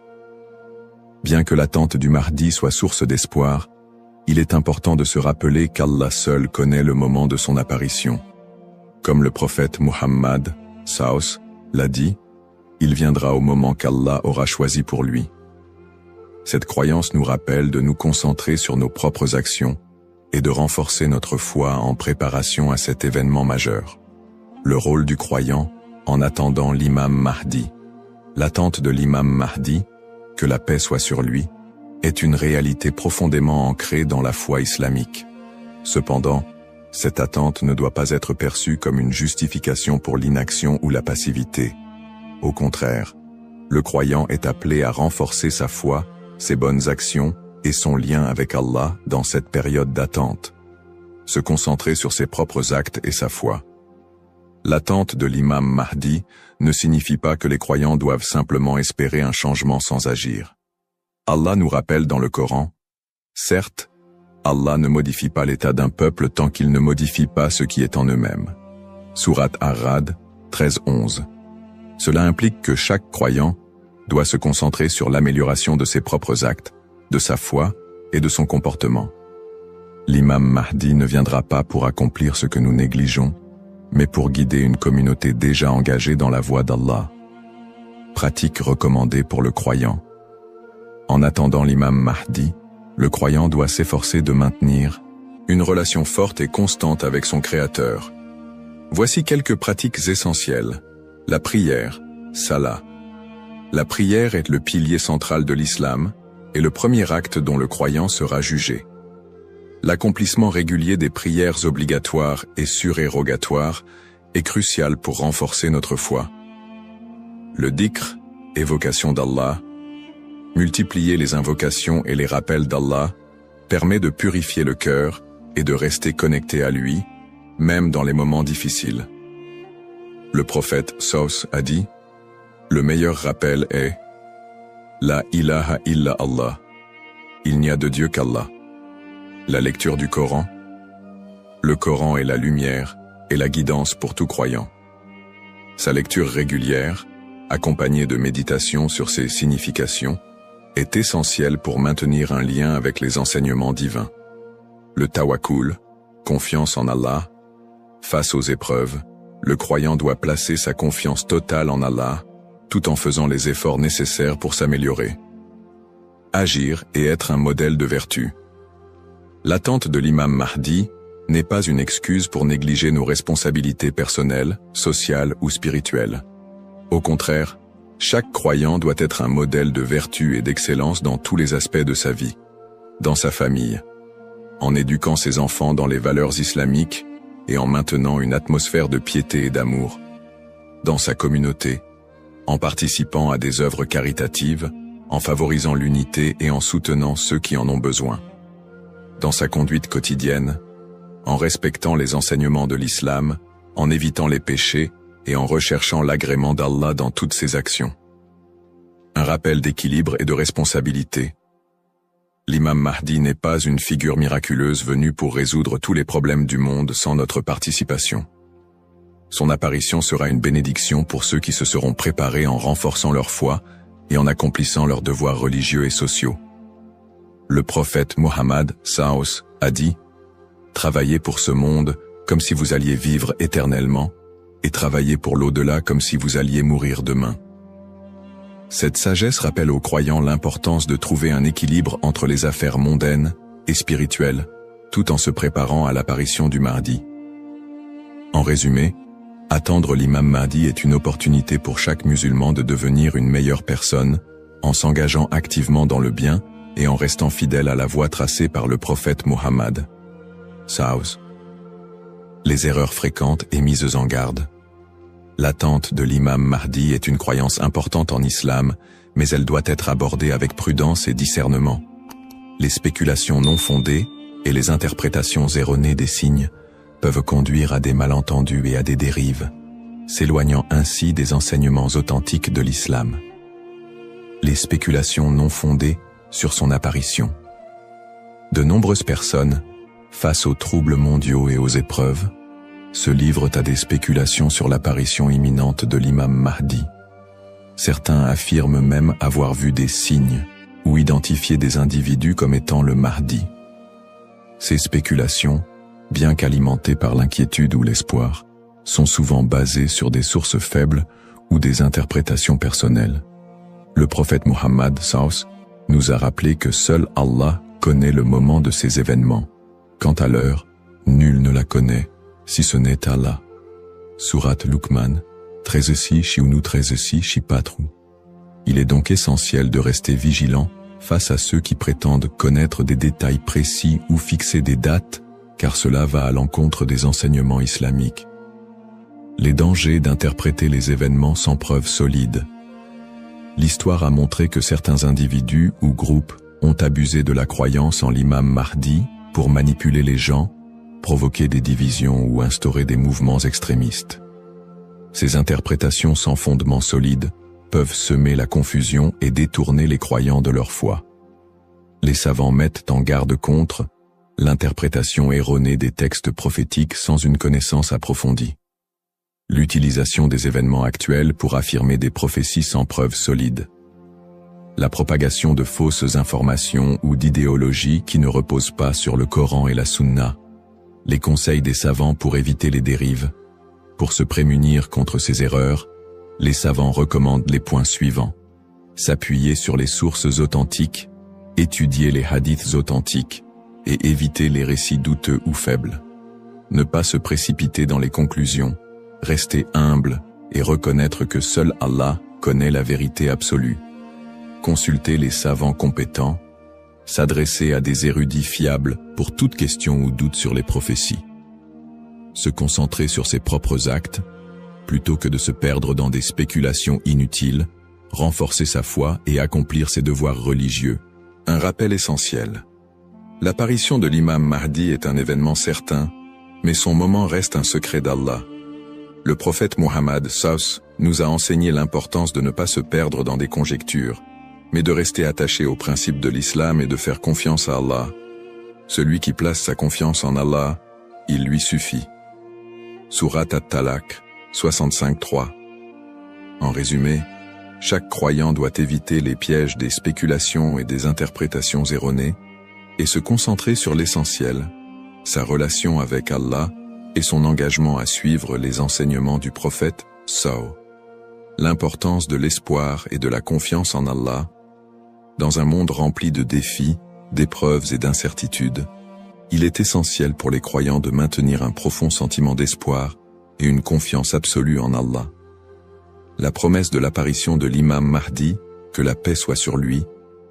Bien que l'attente du Mahdi soit source d'espoir, il est important de se rappeler qu'Allah seul connaît le moment de son apparition. Comme le prophète Muhammad, Saus, l'a dit, il viendra au moment qu'Allah aura choisi pour lui. Cette croyance nous rappelle de nous concentrer sur nos propres actions et de renforcer notre foi en préparation à cet événement majeur. Le rôle du croyant en attendant l'imam Mahdi. L'attente de l'imam Mahdi, que la paix soit sur lui, est une réalité profondément ancrée dans la foi islamique. Cependant, cette attente ne doit pas être perçue comme une justification pour l'inaction ou la passivité. Au contraire, le croyant est appelé à renforcer sa foi, ses bonnes actions et son lien avec Allah dans cette période d'attente. Se concentrer sur ses propres actes et sa foi. L'attente de l'imam Mahdi ne signifie pas que les croyants doivent simplement espérer un changement sans agir. Allah nous rappelle dans le Coran, « Certes, Allah ne modifie pas l'état d'un peuple tant qu'il ne modifie pas ce qui est en eux-mêmes. » Sourate Ar-Ra'd 13-11. Cela implique que chaque croyant doit se concentrer sur l'amélioration de ses propres actes, de sa foi et de son comportement. L'imam Mahdi ne viendra pas pour accomplir ce que nous négligeons, mais pour guider une communauté déjà engagée dans la voie d'Allah. Pratique recommandée pour le croyant. En attendant l'imam Mahdi, le croyant doit s'efforcer de maintenir une relation forte et constante avec son Créateur. Voici quelques pratiques essentielles. La prière, salat. La prière est le pilier central de l'islam et le premier acte dont le croyant sera jugé. L'accomplissement régulier des prières obligatoires et surérogatoires est crucial pour renforcer notre foi. Le dhikr, évocation d'Allah, multiplier les invocations et les rappels d'Allah, permet de purifier le cœur et de rester connecté à lui, même dans les moments difficiles. Le prophète Saus a dit, « Le meilleur rappel est « La ilaha illa Allah » Il n'y a de Dieu qu'Allah. La lecture du Coran. Le Coran est la lumière et la guidance pour tout croyant. Sa lecture régulière, accompagnée de méditation sur ses significations, est essentielle pour maintenir un lien avec les enseignements divins. Le tawakkul, confiance en Allah. Face aux épreuves, le croyant doit placer sa confiance totale en Allah, tout en faisant les efforts nécessaires pour s'améliorer. Agir et être un modèle de vertu. L'attente de l'imam Mahdi n'est pas une excuse pour négliger nos responsabilités personnelles, sociales ou spirituelles. Au contraire, chaque croyant doit être un modèle de vertu et d'excellence dans tous les aspects de sa vie. Dans sa famille, en éduquant ses enfants dans les valeurs islamiques et en maintenant une atmosphère de piété et d'amour. Dans sa communauté, en participant à des œuvres caritatives, en favorisant l'unité et en soutenant ceux qui en ont besoin. Dans sa conduite quotidienne, en respectant les enseignements de l'islam, en évitant les péchés et en recherchant l'agrément d'Allah dans toutes ses actions. Un rappel d'équilibre et de responsabilité. L'imam Mahdi n'est pas une figure miraculeuse venue pour résoudre tous les problèmes du monde sans notre participation. Son apparition sera une bénédiction pour ceux qui se seront préparés en renforçant leur foi et en accomplissant leurs devoirs religieux et sociaux. Le prophète Muhammad Saus a dit « Travaillez pour ce monde comme si vous alliez vivre éternellement, et travaillez pour l'au-delà comme si vous alliez mourir demain. » Cette sagesse rappelle aux croyants l'importance de trouver un équilibre entre les affaires mondaines et spirituelles, tout en se préparant à l'apparition du Mahdi. En résumé, attendre l'imam Mahdi est une opportunité pour chaque musulman de devenir une meilleure personne, en s'engageant activement dans le bien et en restant fidèle à la voie tracée par le prophète Muhammad. Saus. Les erreurs fréquentes et mises en garde. L'attente de l'imam Mahdi est une croyance importante en islam, mais elle doit être abordée avec prudence et discernement. Les spéculations non fondées et les interprétations erronées des signes peuvent conduire à des malentendus et à des dérives, s'éloignant ainsi des enseignements authentiques de l'islam. Les spéculations non fondées sur son apparition. De nombreuses personnes, face aux troubles mondiaux et aux épreuves, se livrent à des spéculations sur l'apparition imminente de l'imam Mahdi. Certains affirment même avoir vu des signes ou identifié des individus comme étant le Mahdi. Ces spéculations, bien qu'alimentées par l'inquiétude ou l'espoir, sont souvent basées sur des sources faibles ou des interprétations personnelles. Le prophète Muhammad Saus nous a rappelé que seul Allah connaît le moment de ces événements. Quant à l'heure, nul ne la connaît, si ce n'est Allah. Sourate Luqman, 13 13 4. Il est donc essentiel de rester vigilant face à ceux qui prétendent connaître des détails précis ou fixer des dates, car cela va à l'encontre des enseignements islamiques. Les dangers d'interpréter les événements sans preuve solide. L'histoire a montré que certains individus ou groupes ont abusé de la croyance en l'imam Mahdi pour manipuler les gens, provoquer des divisions ou instaurer des mouvements extrémistes. Ces interprétations sans fondement solide peuvent semer la confusion et détourner les croyants de leur foi. Les savants mettent en garde contre l'interprétation erronée des textes prophétiques sans une connaissance approfondie. L'utilisation des événements actuels pour affirmer des prophéties sans preuve solide. La propagation de fausses informations ou d'idéologies qui ne reposent pas sur le Coran et la Sunna. Les conseils des savants pour éviter les dérives. Pour se prémunir contre ces erreurs, les savants recommandent les points suivants. S'appuyer sur les sources authentiques, étudier les hadiths authentiques et éviter les récits douteux ou faibles. Ne pas se précipiter dans les conclusions, rester humble et reconnaître que seul Allah connaît la vérité absolue. Consulter les savants compétents, s'adresser à des érudits fiables pour toute question ou doute sur les prophéties. Se concentrer sur ses propres actes, plutôt que de se perdre dans des spéculations inutiles, renforcer sa foi et accomplir ses devoirs religieux. Un rappel essentiel. L'apparition de l'imam Mahdi est un événement certain, mais son moment reste un secret d'Allah. Le prophète Muhammad SAW nous a enseigné l'importance de ne pas se perdre dans des conjectures, mais de rester attaché aux principes de l'islam et de faire confiance à Allah. Celui qui place sa confiance en Allah, il lui suffit. Sourate At-Talaq, 65-3. En résumé, chaque croyant doit éviter les pièges des spéculations et des interprétations erronées et se concentrer sur l'essentiel, sa relation avec Allah et son engagement à suivre les enseignements du prophète SAW. L'importance de l'espoir et de la confiance en Allah. Dans un monde rempli de défis, d'épreuves et d'incertitudes, il est essentiel pour les croyants de maintenir un profond sentiment d'espoir et une confiance absolue en Allah. La promesse de l'apparition de l'imam Mahdi, que la paix soit sur lui,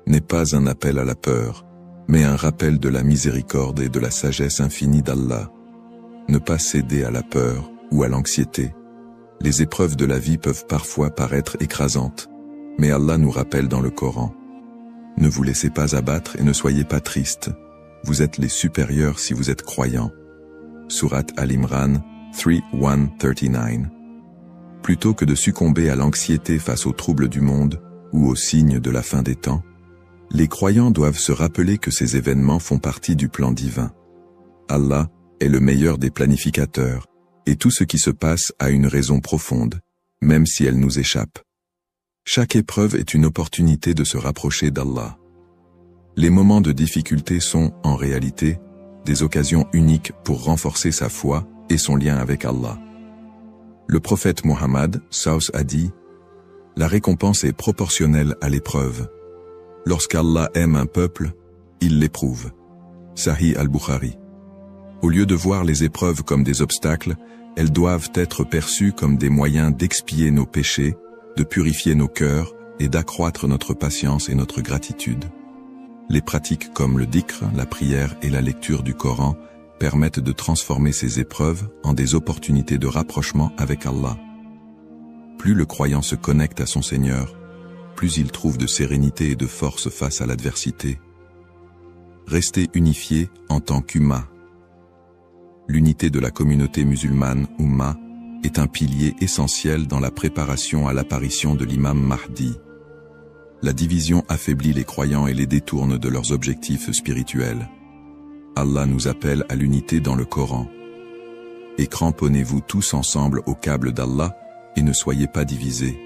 n'est pas un appel à la peur, mais un rappel de la miséricorde et de la sagesse infinie d'Allah. Ne pas céder à la peur ou à l'anxiété. Les épreuves de la vie peuvent parfois paraître écrasantes, mais Allah nous rappelle dans le Coran. Ne vous laissez pas abattre et ne soyez pas tristes. Vous êtes les supérieurs si vous êtes croyants. Sourate Al-Imran 3:1-39. Plutôt que de succomber à l'anxiété face aux troubles du monde ou aux signes de la fin des temps, les croyants doivent se rappeler que ces événements font partie du plan divin. Allah est le meilleur des planificateurs, et tout ce qui se passe a une raison profonde, même si elle nous échappe. Chaque épreuve est une opportunité de se rapprocher d'Allah. Les moments de difficulté sont, en réalité, des occasions uniques pour renforcer sa foi et son lien avec Allah. Le prophète Muhammad SAW a dit « La récompense est proportionnelle à l'épreuve. Lorsqu'Allah aime un peuple, il l'éprouve. » Sahih al-Bukhari. Au lieu de voir les épreuves comme des obstacles, elles doivent être perçues comme des moyens d'expier nos péchés, de purifier nos cœurs et d'accroître notre patience et notre gratitude. Les pratiques comme le dhikr, la prière et la lecture du Coran permettent de transformer ces épreuves en des opportunités de rapprochement avec Allah. Plus le croyant se connecte à son Seigneur, plus il trouve de sérénité et de force face à l'adversité. Rester unifié en tant qu'Umma. L'unité de la communauté musulmane, Umma, est un pilier essentiel dans la préparation à l'apparition de l'imam Mahdi. La division affaiblit les croyants et les détourne de leurs objectifs spirituels. Allah nous appelle à l'unité dans le Coran. Et cramponnez-vous tous ensemble au câble d'Allah et ne soyez pas divisés.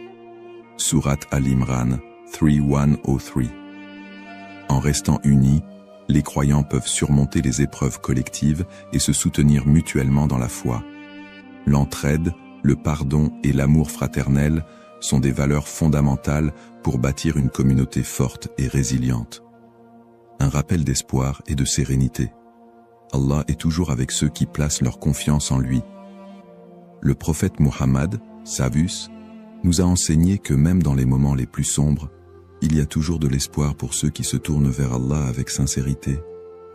Sourate Al-Imran 3:1-3. En restant unis, les croyants peuvent surmonter les épreuves collectives et se soutenir mutuellement dans la foi. L'entraide, le pardon et l'amour fraternel sont des valeurs fondamentales pour bâtir une communauté forte et résiliente. Un rappel d'espoir et de sérénité. Allah est toujours avec ceux qui placent leur confiance en lui. Le prophète Muhammad, Savus, nous a enseigné que même dans les moments les plus sombres, il y a toujours de l'espoir pour ceux qui se tournent vers Allah avec sincérité.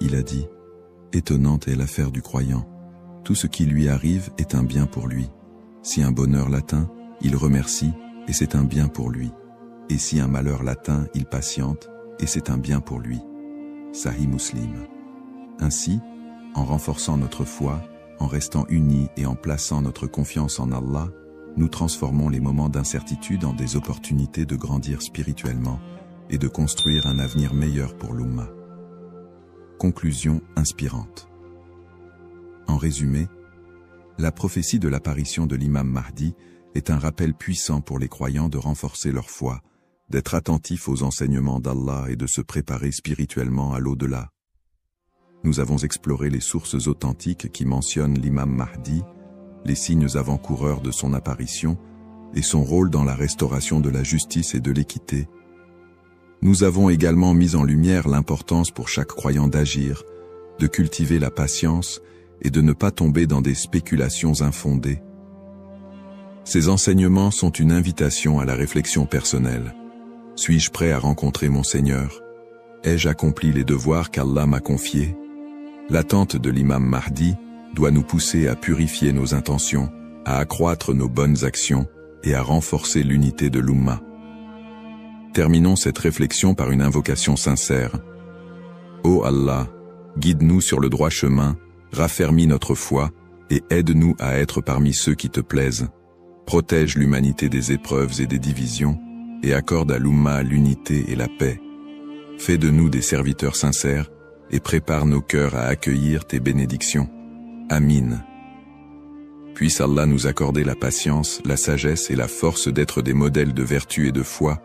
Il a dit, « Étonnante est l'affaire du croyant. Tout ce qui lui arrive est un bien pour lui. Si un bonheur l'atteint, il remercie, et c'est un bien pour lui. Et si un malheur l'atteint, il patiente, et c'est un bien pour lui. » Sahih Muslim. Ainsi, en renforçant notre foi, en restant unis et en plaçant notre confiance en Allah, nous transformons les moments d'incertitude en des opportunités de grandir spirituellement et de construire un avenir meilleur pour l'Ummah. Conclusion inspirante. En résumé, la prophétie de l'apparition de l'imam Mahdi est un rappel puissant pour les croyants de renforcer leur foi, d'être attentifs aux enseignements d'Allah et de se préparer spirituellement à l'au-delà. Nous avons exploré les sources authentiques qui mentionnent l'imam Mahdi, les signes avant-coureurs de son apparition et son rôle dans la restauration de la justice et de l'équité. Nous avons également mis en lumière l'importance pour chaque croyant d'agir, de cultiver la patience et de ne pas tomber dans des spéculations infondées. Ces enseignements sont une invitation à la réflexion personnelle. Suis-je prêt à rencontrer mon Seigneur? Ai-je accompli les devoirs qu'Allah m'a confiés? L'attente de l'imam Mahdi doit nous pousser à purifier nos intentions, à accroître nos bonnes actions et à renforcer l'unité de l'Ummah. Terminons cette réflexion par une invocation sincère. Ô Allah, guide-nous sur le droit chemin, raffermis notre foi et aide-nous à être parmi ceux qui te plaisent. Protège l'humanité des épreuves et des divisions et accorde à l'Ummah l'unité et la paix. Fais de nous des serviteurs sincères et prépare nos cœurs à accueillir tes bénédictions. Amin. Puisse Allah nous accorder la patience, la sagesse et la force d'être des modèles de vertu et de foi,